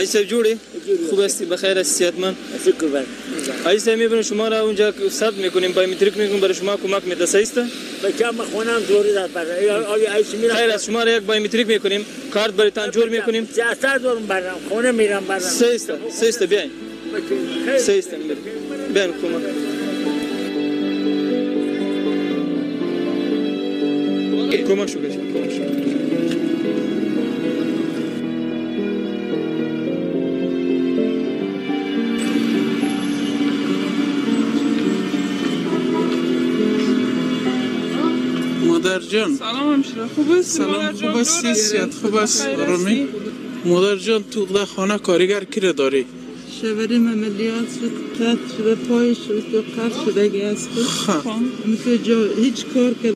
عیسی جوری خوب هستی بخیر هستی صحتمند شکر بر عیسی میبینیم شما را اونجا ثبت میکنیم بایومتریک میکنیم برای شما کمک میده صحیح است بچه‌م خونم جوری داد برای عیسی میرم خیر از شما را یک بایومتریک میکنیم کارت برایتان جور میکنیم 600 دورم برام خونه میرم برام صحیح است بیاین صحیح است بیاین کمک شو کمک شو مادر جان سلام همشیره خوب است؟ سلام خوب هستی؟ صحت خوب است؟ آرامی؟ مادر جان تو در خانه کارگر کی را داری؟ شوریم عملیات شد قطع شده پایش شد تو قطع شدگی است میشه جا هیچ کار کرده